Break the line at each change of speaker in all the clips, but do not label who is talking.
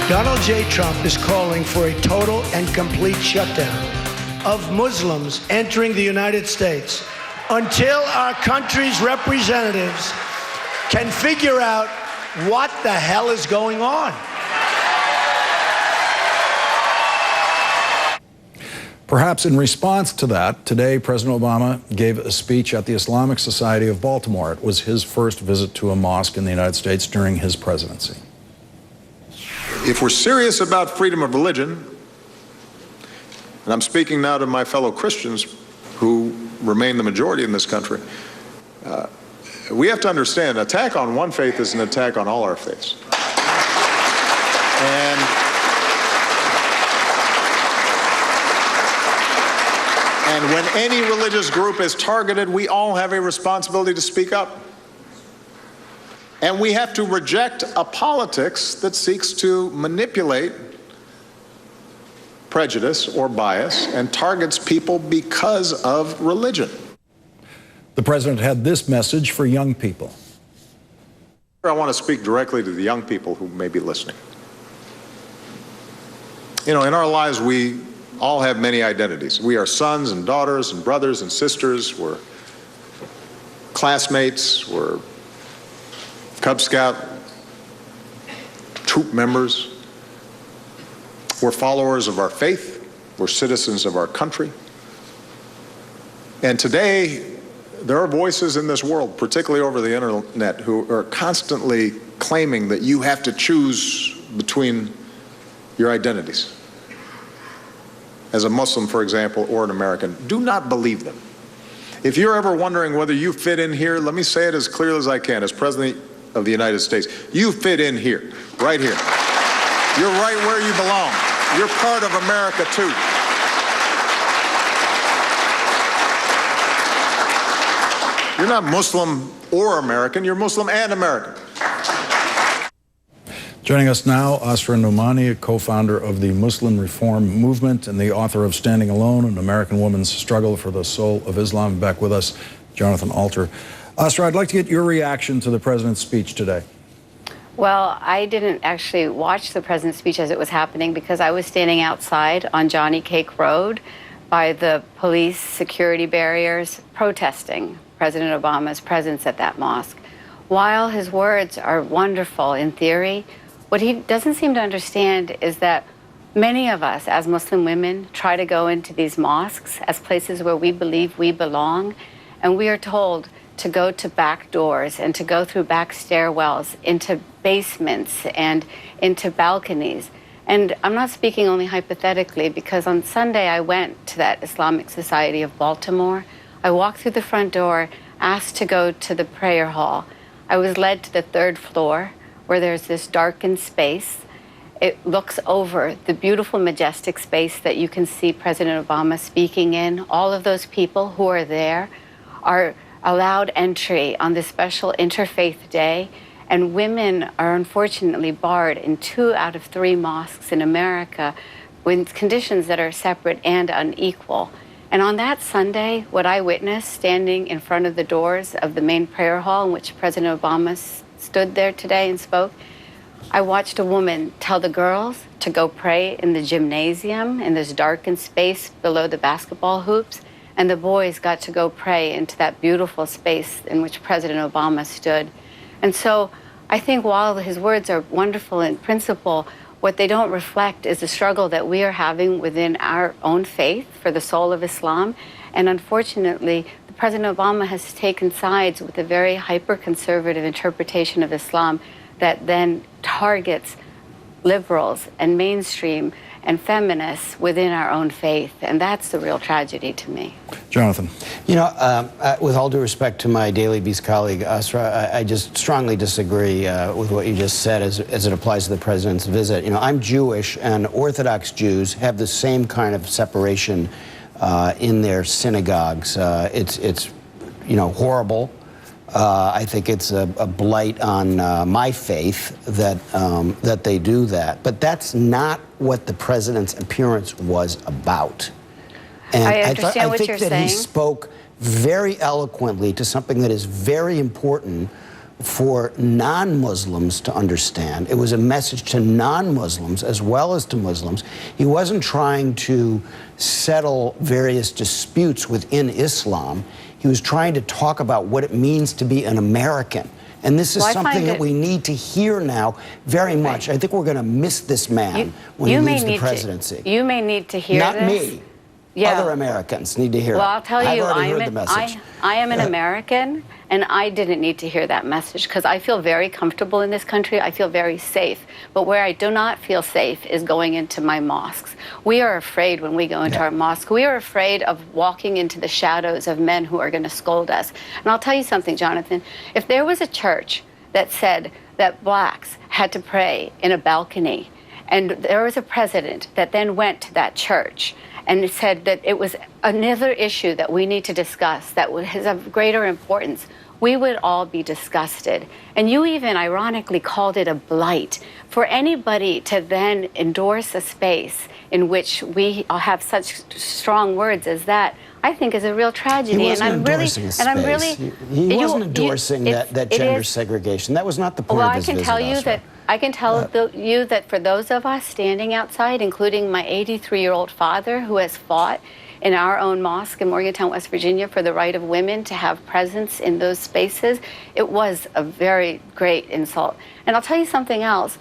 Donald J. Trump is calling for a total and complete shutdown of Muslims entering the United States until our country's representatives can figure out what the hell is going on.
Perhaps in response to that, today President Obama gave a speech at the Islamic Society of Baltimore. It was his first visit to a mosque in the United States during his presidency.
If we're serious about freedom of religion, and I'm speaking now to my fellow Christians who remain the majority in this country, we have to understand, an attack on one faith is an attack on all our faiths. And when any religious group is targeted, we all have a responsibility to speak up. And we have to reject a politics that seeks to manipulate prejudice or bias and targets people because of religion.
The president had this message for young people.
I want to speak directly to the young people who may be listening. You know, in our lives, we all have many identities. We are sons and daughters and brothers and sisters. We're classmates. We're Cub Scout troop members. We're followers of our faith. We're citizens of our country. And today, there are voices in this world, particularly over the internet, who are constantly claiming that you have to choose between your identities. As a Muslim, for example, or an American, do not believe them. If you're ever wondering whether you fit in here, let me say it as clearly as I can. As President of the United States, you fit in here, right here. You're right where you belong. You're part of America, too. You're not Muslim or American, you're Muslim and American.
Joining us now, Asra Nomani, a co-founder of the Muslim Reform Movement and the author of Standing Alone, An American Woman's Struggle for the Soul of Islam. Back with us, Jonathan Alter. Asra, I'd like to get your reaction to the president's speech today.
Well, I didn't actually watch the president's speech as it was happening because I was standing outside on Johnny Cake Road by the police security barriers protesting President Obama's presence at that mosque. While his words are wonderful in theory, what he doesn't seem to understand is that many of us as Muslim women try to go into these mosques as places where we believe we belong, and we are told to go to back doors and to go through back stairwells into basements and into balconies. And I'm not speaking only hypothetically, because on Sunday I went to that Islamic Society of Baltimore. I walked through the front door, asked to go to the prayer hall. I was led to the third floor where there's this darkened space. It looks over the beautiful, majestic space that you can see President Obama speaking in. All of those people who are there are allowed entry on this special interfaith day, and women are unfortunately barred in 2 out of 3 mosques in America with conditions that are separate and unequal. And on that Sunday, what I witnessed standing in front of the doors of the main prayer hall in which President Obama stood there today and spoke, I watched a woman tell the girls to go pray in the gymnasium in this darkened space below the basketball hoops, and the boys got to go pray into that beautiful space in which President Obama stood. And so I think while his words are wonderful in principle, what they don't reflect is the struggle that we are having within our own faith for the soul of Islam. And unfortunately, President Obama has taken sides with a very hyper-conservative interpretation of Islam that then targets liberals and mainstream and feminists within our own faith. And that's the real tragedy to me.
Jonathan.
You know, with all due respect to my Daily Beast colleague, Asra, I just strongly disagree with what you just said as it applies to the president's visit. You know, I'm Jewish, and Orthodox Jews have the same kind of separation in their synagogues. It's you know, horrible. I think it's a blight on my faith that they do that. But that's not what the president's appearance was about. And
I understand what you're saying.
I think that he spoke very eloquently to something that is very important, for non-Muslims to understand. It was a message to non-Muslims as well as to Muslims. He wasn't trying to settle various disputes within Islam. He was trying to talk about what it means to be an American. And this is something that we need to hear now very much. I think we're going to miss this man when he leaves the presidency.
You may need to hear
Not
this.
me. Yeah. Other Americans need to hear it.
Well, I'll tell you,
I've already heard the message.
I am an American, and I didn't need to hear that message because I feel very comfortable in this country. I feel very safe. But where I do not feel safe is going into my mosques. We are afraid when we go into our mosque. We are afraid of walking into the shadows of men who are going to scold us. And I'll tell you something, Jonathan. If there was a church that said that blacks had to pray in a balcony, and there was a president that then went to that church and it said that it was another issue that we need to discuss that has of greater importance, we would all be disgusted. And you even ironically called it a blight. For anybody to then endorse a space in which we have such strong words as that, I think is a real tragedy.
He wasn't endorsing a space. He wasn't endorsing that gender segregation. That was not the point of his visit.
I can tell you that for those of us standing outside, including my 83-year-old father who has fought in our own mosque in Morgantown, West Virginia, for the right of women to have presence in those spaces, it was a very great insult. And I'll tell you something else.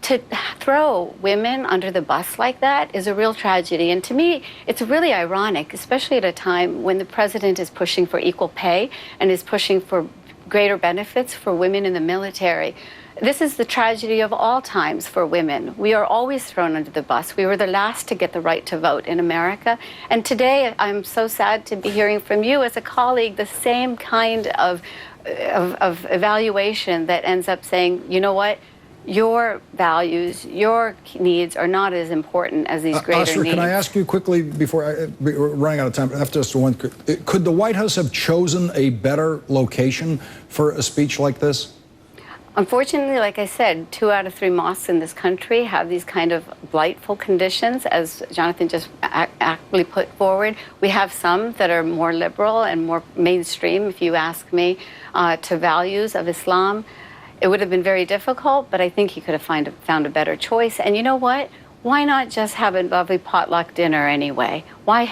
To throw women under the bus like that is a real tragedy. And to me, it's really ironic, especially at a time when the president is pushing for equal pay and is pushing for greater benefits for women in the military. This is the tragedy of all times for women. We are always thrown under the bus. We were the last to get the right to vote in America. And today, I'm so sad to be hearing from you as a colleague the same kind of evaluation that ends up saying, you know what? Your values, your needs are not as important as these greater
Oscar,
needs.
can I ask you quickly before we're running out of time? After just one, could the White House have chosen a better location for a speech like this?
Unfortunately, like I said, 2 out of 3 mosques in this country have these kind of blightful conditions, as Jonathan just aptly put forward. We have some that are more liberal and more mainstream, if you ask me, to values of Islam. It would have been very difficult, but I think he could have found a better choice. And you know what? Why not just have a lovely potluck dinner anyway?Hy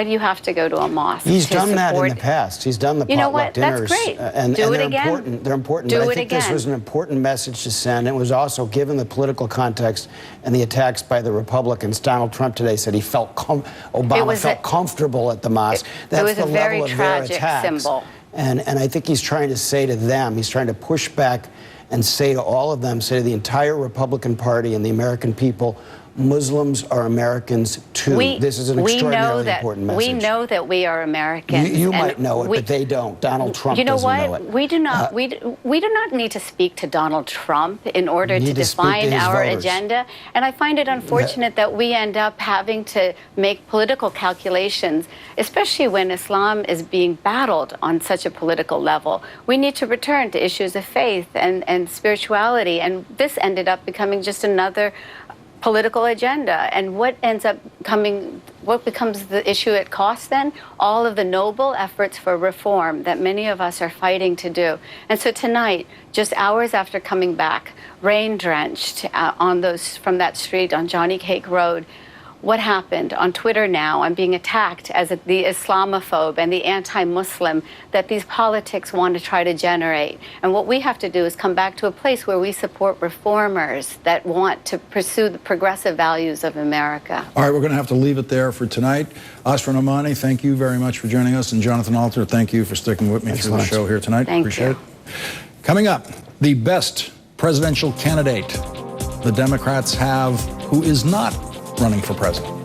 do you have to go to a mosque?
He's done that in the past. He's done the potluck dinners.
That's great.
And
Do it
they're
again.
important. They're important.
Do
but I
it
think
again.
this was an important message to send. It was also, given the political context and the attacks by the Republicans, Donald Trump today said he felt Obama felt comfortable at the mosque. That's
it was
the
a very
level of their
tragic
attacks.
symbol.
And I think he's trying to say to them, he's trying to push back and say to all of them, say to the entire Republican Party and the American people, Muslims are Americans too. This is an extraordinarily important message.
We know that we are Americans.
You might know it, but they don't. Donald Trump doesn't know it.
We do not. We do not need to speak to Donald Trump in order to define our agenda. And I find it unfortunate that we end up having to make political calculations, especially when Islam is being battled on such a political level. We need to return to issues of faith and spirituality. And this ended up becoming just another political agenda. And what becomes the issue at cost then? All of the noble efforts for reform that many of us are fighting to do. And so tonight, just hours after coming back, rain drenched from that street on Johnny Cake Road, what happened? On Twitter now, I'm being attacked as the Islamophobe and the anti-Muslim that these politics want to try to generate. And what we have to do is come back to a place where we support reformers that want to pursue the progressive values of America.
All right, we're going to have to leave it there for tonight. Asra Nomani, thank you very much for joining us. And Jonathan Alter, thank you for sticking with me through the show here tonight. Appreciate it. Coming up, the best presidential candidate the Democrats have who is not running for president.